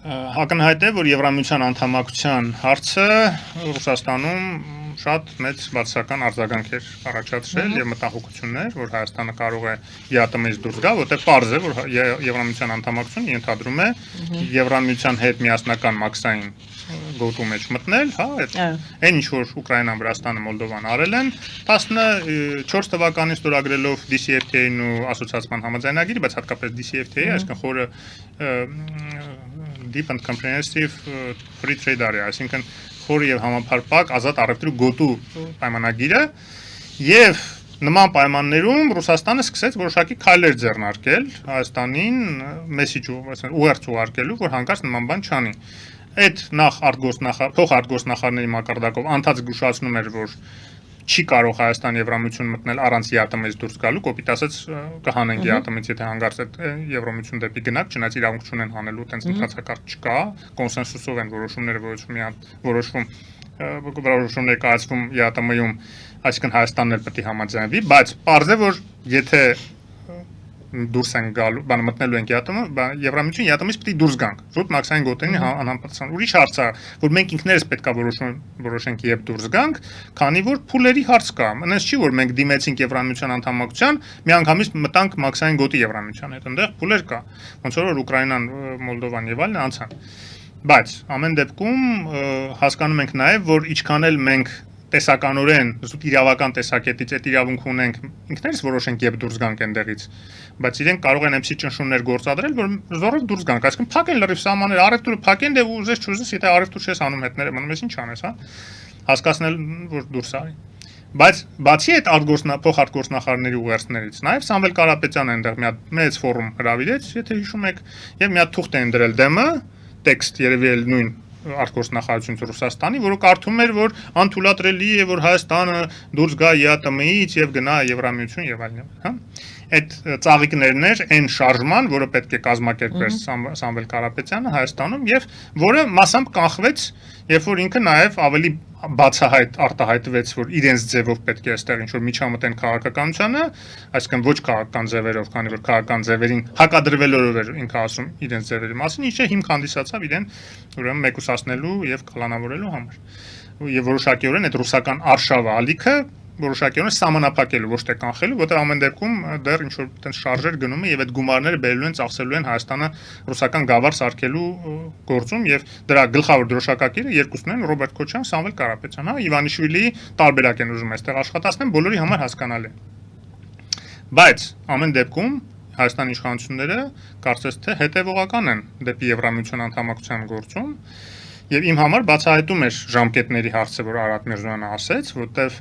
Ակնհայտ է, որ Եվրամիության անդամակցության հարցը Ռուսաստանում շատ մեծ բացասական արձագանք էր առաջացրել եւ մտահոգություններ, որ Հայաստանը կարող է ԵԱՏՄ-ից դուրս գա, որտեղ պարզ է, որ Եվրամիության անդամակցությունը ընդհանրում է Եվրամիության հետ միասնական մաքսային գոտու մեջ մտնել, հա, այն ինչ որ Ուկրաինան, Վրաստանը, Մոլդովան արել են 14 թվականին ստորագրելով DCFTA-ն ու ասոցիացիան համաձայնագիրը, բայց հատկապես DCFTA-ը, այսինքն խորը Deep and Comprehensive Free Trade Area, այսինքն խորը եւ համապարփակ ազատ առևտրի գոտու պայմանագիրը եւ նման պայմաններում Ռուսաստանը սկսեց որոշակի քայլեր ձեռնարկել Հայաստանին մեսիջ ուղերձ ուղարկելու, որ հանկարծ նման բան չանի։ Այդ նախ փոխարտգործնախարարների մակարդակով անթաց զգուշացնում էր, որ չի կարող Հայաստան Եվրամիություն մտնել առանց ԵԱՏՄ-ից դուրս գալու, կոպիտ ասած կհանենք ԵԱՏՄ-ից, եթե հանգարց այդ Եվրամիություն դեպի գնաք, չնայած իրավունք չունեն հանելու, տենց ընթացակարգ չկա, կոնսենսուսով են որոշումները որոշումներ կայացվում ԵԱՏՄ-ում, այսինքն Հայաստանն էլ պետք է համաձայնվի, բայց պարզ է, որ եթե դուրս են գալու, բանը մտնելու ենք Եվրամիություն, ԵԱՏՄ-ից պետք է դուրս գանք։ Շուտ մաքսային գոտենի անհամապատասխան։ Ուրիշ հարց է, որ մենք ինքներս պետք է որոշենք երբ դուրս գանք, քանի որ փուլերի հարց կա։ Այնպես չի, որ մենք դիմեցինք Եվրամիության անդամակցության, միանգամից մտանք մաքսային գոտի Եվրամիության հետ, այնտեղ փուլեր կա։ Ոնց որ Ուկրաինան, Մոլդովան եւ այլն անցան։ Բայց ամեն դեպքում հասկանում ենք նաեւ, որ ինչքան էլ մենք տեսականորեն զուտ իրավական տեսակետից այդ իրավունք ունենք ինքներս որոշենք երբ դուրս գանք այնտեղից, բայց իրենք կարող են այնպիսի ճնշումներ գործադրել, որ զորով դուրս գանք, այսինքն փակեն լրիվ սահմանները, առևտուրը փակեն դե ուզես չուզես, եթե առևտուր չես անում հետները մնում ես ինչ անես, հա, հասկացնել որ դուրս արի։ Բայց բացի այդ փոխարտգործնախարարների ուղերձներից, նաև Սամվել Կարապետյանը այնտեղ մի հատ մեծ ֆորում հրավիրեց, եթե հիշում եք, եւ մի հատ թուղթ էին դրել դեմը, տեքստ երևի էլ նույն արտգործնախարարությունից Ռուսաստանի, որը կարդում էր, որ անթույլատրելի է, որ Հայաստանը դուրս գա ԵԱՏՄ-ից եւ գնա Եվրամիություն եւ այլն, հա։ Այդ ծաղիկներն էր այն շարժման, որը պետք է կազմակերպեր Սամվել Կարապետյանը Հայաստանում եւ որը մասամբ կանխվեց, երբ որ ինքը նաեւ ավելի բացահայտ արտահայտվեց, որ իրենց ձևով պետք է այստեղ ինչ որ միջամտեն քաղաքականությանը, այսինքն ոչ քաղաքական ձևերով, քանի որ քաղաքական ձևերին հակադրվելով էր ինքը ասում իրենց ձևերի մասին, ինչը հիմք հանդիսացավ իրեն ուրեմն մեկուսացնելու եւ կլանավորելու համար։ Եվ որոշակիորեն այդ ռուսական արշավը ալիքը որոշակիորեն սահմանափակելու, ոչ թե կանխելու, որտեղ ամեն դեպքում դեռ ինչ որ այդպես շարժեր գնում է եւ այդ գումարները բերելու են, ծախսելու են Հայաստանը ռուսական գավառ սարքելու գործում եւ դրա գլխավոր դրոշակակիրը երկուսն են Ռոբերտ Քոչարյան, Սամվել Կարապետյան, հա, Իվանիշվիլիի տարբերակ են ուզում այստեղ աշխատացնեն, բոլորի համար հասկանալի։ Բայց ամեն դեպքում Հայաստանի իշխանությունները կարծես թե հետևողական են դեպի Եվրամիության անդամակցության գործում եւ իմ համար բացահայտում էր ժամկետների հարցը, որ Արադ Միրզոյանը ասեց, որտեվ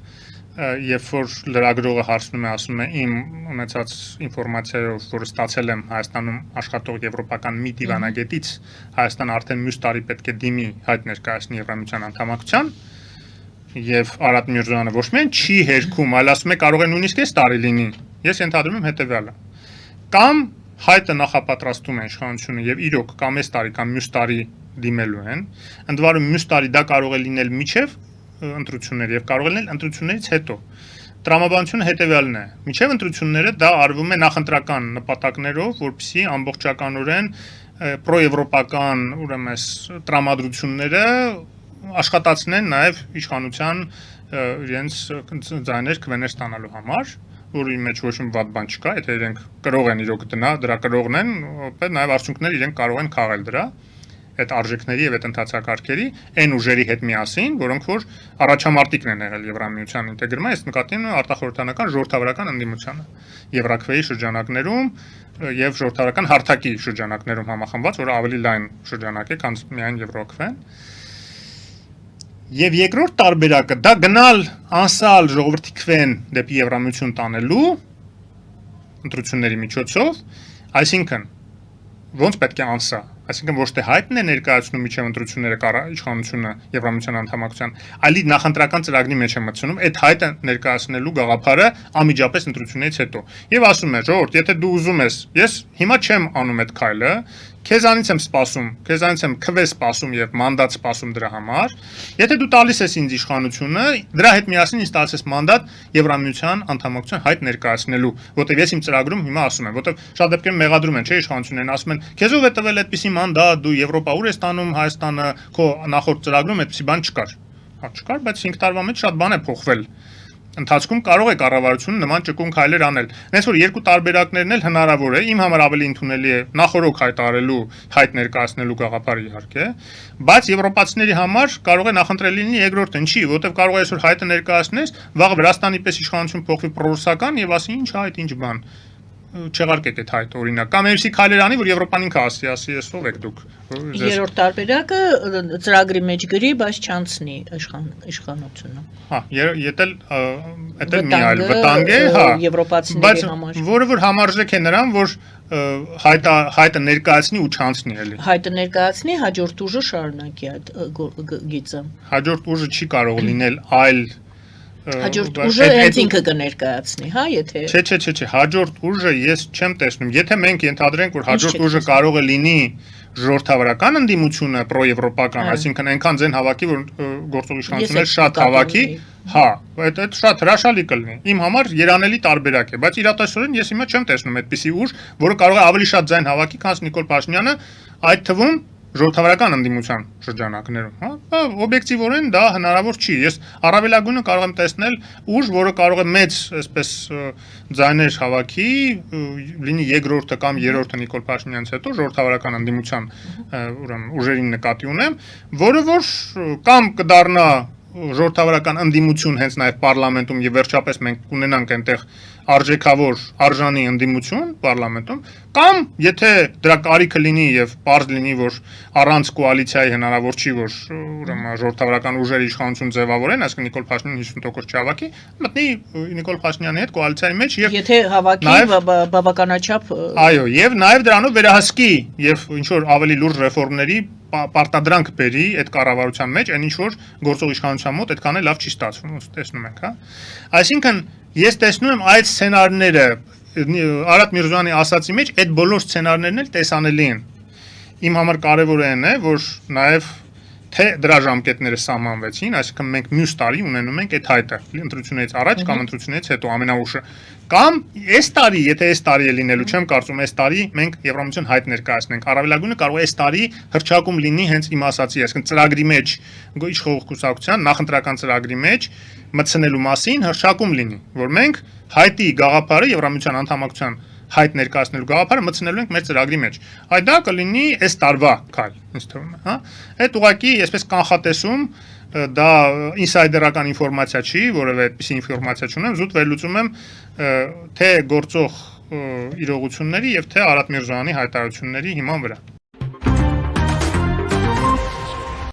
երբ որ լրագրողը հարցնում է, ասում է իմ ունեցած ինֆորմացիայով, որ ստացել եմ Հայաստանում աշխատող եվրոպական մի դիվանագետից, Հայաստանը արդեն մյուս տարի պետք է դիմի հայտ ներկայացնի Եվրամիության անդամակցության, եւ Արադ Միրզոյանը ոչ միայն չի հերքում, այլ ասում է կարող է նույնիսկ այս տարի լինի։ Ես ենթադրում եմ հետեւյալը։ Կամ հայտը նախապատրաստում է իշխանությունը եւ իրոք կամ այս տարի կամ մյուս տարի դիմելու են, ընդ որում մյուս տարի դա կարող է լինել միջև ընտրություններ եւ կարող է լինել ընտրություններից հետո։ Տրամաբանությունը հետեւյալն է. միջև ընտրությունները դա արվում է նախընտրական նպատակներով, որպեսզի ամբողջականորեն պրոեվրոպական, ուրեմն տրամադրությունները աշխատացնեն նաեւ իշխանության իրենց ձայներ քվեներ ստանալու համար, որի մեջ ոչ մի վատ բան չկա, եթե իրենք կրող են իրոք դրա կրողն են, բայց նաեւ արդյունքներ իրենք կարող են քաղել դրա այդ արժեքների եւ այդ ընթացակարգերի այն ուժերի հետ միասին, որոնք որ առաջամարտիկն են եղել Եվրամիության ինտեգրման, այս նկատի ունեմ արտախորհրդանական ժողովրդավարական ընդդիմությանը Եվրաքվեի շրջանակներում եւ ժողովրդավարական հարթակի շրջանակներում համախմբված, որը ավելի լայն շրջանակ է, քան միայն Եվրոքվեն։ Եվ երկրորդ տարբերակը դա գնալ անսալ ժողովրդի քվեն դեպի Եվրամիություն տանելու ընտրությունների միջոցով, այսինքն ոնց պետք է անսա, այսինքն ոչ թե հայտն է ներկայացնում միջև ընտրությունները իշխանությունը Եվրամիության անդամակցության, այլ նախընտրական ծրագրի մեջ է մտցնում այդ հայտը ներկայացնելու գաղափարը անմիջապես ընտրություններից հետո։ Եվ ասում է, ժողովուրդ, եթե դու ուզում ես, ես հիմա չեմ անում այդ քայլը, քեզանից եմ սպասում, քեզանից եմ քվե սպասում եւ մանդատ սպասում դրա համար։ Եթե դու տալիս ես ինձ իշխանությունը, դրա հետ միասին ինձ տալիս ես մանդատ Եվրամիության անդամակցության հայտ ներկայացնելու, որտեղ ես իմ ծրագրում հիմա ասում եմ, որտեղ շատ դեպքերում մեղադրում են, չէ, իշխանությունն ասում են, քեզ ով է տվել այդպիսի մանդատ, դու Եվրոպա ուր ես տանում Հայաստանը, քո նախորդ ծրագրում այդպիսի բան չկար։ Հա, չկար, բայց 5 տարվա մեջ շատ բան է փոխվել։ Ընթացքում կարող է կառավարությունը նման ճկուն քայլեր անել։ Հենց որ երկու տարբերակներն էլ հնարավոր է, իմ համար ավելի ընդունելի է նախորոք հայտարարելու, հայտ ներկայացնելու գաղափարը իհարկե, բայց եվրոպացիների համար կարող է նախընտրելի լինի երկրորդը, ինչի, որովհետև կարող է այսօր հայտը ներկայացնես, վաղը Վրաստանի պես իշխանություն փոխվի պրորուսական եւ ասի ինչ հայտ, ինչ բան։ Չեղարկեք այդ հայտ օրինակ կամ էսի քայլեր անի, որ Եվրոպան ինքը ասի, ես ով եք դուք։ Երրորդ տարբերակը ծրագրի մեջ գրի, բայց չանցնի իշխանությունը։ Հա, եթել մի այլ վտանգ է, հա, եվրոպացիների համար։ Որը որ համարժեք է նրան, որ հայտը ներկայացնի ու չանցնի էլի։ Հայտը ներկայացնի, հաջորդ ուժը շարունակի այդ գիծը։ Հաջորդ ուժը չի կարող լինել այլ Հաջորդ ուժը հենց ինքը կներկայացնի, հա, եթե Չէ, հաջորդ ուժը ես չեմ տեսնում։ Եթե մենք ենթադրենք, որ հաջորդ ուժը կարող է լինի ժողովրդավարական ընդդիմությունը պրոեվրոպական, այսինքն այնքան ձեն հավաքի, որ գործող իշխանությունները շատ հավաքի, հա, այդ շատ հրաշալի կլինի։ Իմ համար երանելի տարբերակ է, բայց իրատեսորեն ես հիմա չեմ տեսնում այդպիսի ուժ, որը կարող է ավելի շատ ձայն հավաքի, քան Նիկոլ Փաշինյանը, այդ թվում ժողովրդավարական ընդդիմության շրջանակներում, հա, օբյեկտիվորեն դա հնարավոր չի։ Ես առավելագույնը կարող եմ տեսնել ուժ, որը կարող է մեծ, այսպես ձայներ հավաքի, լինի երկրորդը կամ երրորդը Նիկոլ Փաշինյանից հետո ժողովրդավարական ընդդիմության, ուրեմն ուժերին նկատի ունեմ, որը որ կամ կդառնա ժողովրդավարական ընդդիմություն հենց նաև պարլամենտում եւ վերջապես մենք կունենանք այնտեղ արժեքավոր արժանի ընդդիմություն պարլամենտում կամ եթե դրա կարիքը լինի եւ պարզ լինի որ առանց կոալիցիայի հնարավոր չի որ ուրեմն ժողովրդավարական ուժերի իշխանություն ձևավորեն, այսինքն Նիկոլ Փաշինյանը 50% չհավաքի, մտնի Նիկոլ Փաշինյանի հետ կոալիցիայի մեջ եւ եթե հավաքի բավականաչափ այո, եւ նաև դրանով վերահսկի եւ ինչ որ ավելի լուրջ ռեֆորմների պարտադրանք բերի այդ կառավարության մեջ, այն ինչ որ գործող իշխանության մոտ այդքան էլ լավ չի ստացվում, տեսնում ենք, հա։ Այսինքն ես տեսնում եմ այդ սցենարները Արադ Միրզոյանի ասացի մեջ այդ բոլոր սցենարներն էլ տեսանելի են։ Իմ համար կարևորը այն է, որ նաև թե դրա ժամկետները սահմանվեցին, այսինքն մենք մյուս տարի ունենում ենք այդ հայտը, ընտրությունից առաջ կամ ընտրությունից հետո ամենաուշը։ Կամ այս տարի, եթե այս տարի է լինելու, չեմ կարծում, այս տարի մենք Եվրամիության հայտ ներկայացնենք։ Առավելագույնը կարող է այս տարի հրճակում լինի հենց իմ ասացի, այսինքն ծրագրի մեջ, իշխող կուսակցության նախընտրական ծրագրի մեջ մտցնելու մասին հրճակում լինի, որ մենք հայտի գաղափարը Եվրամիության անդամակցության հայտ ներկայացնելու գաղափարը մտցնելու ենք մեր ծրագրի մեջ։ Այդ դա կլինի այս տարվա քայլ, ինձ թվում է, հա։ Այդ ուղղակի այսպես կանխատեսում դա ինսայդերական ինֆորմացիա չի, որևէ այդպիսի ինֆորմացիա չունեմ, զուտ վերլուծում եմ թե գործող իրողությունների եւ թե Արադ Միրզոյանի հայտարարությունների հիման վրա։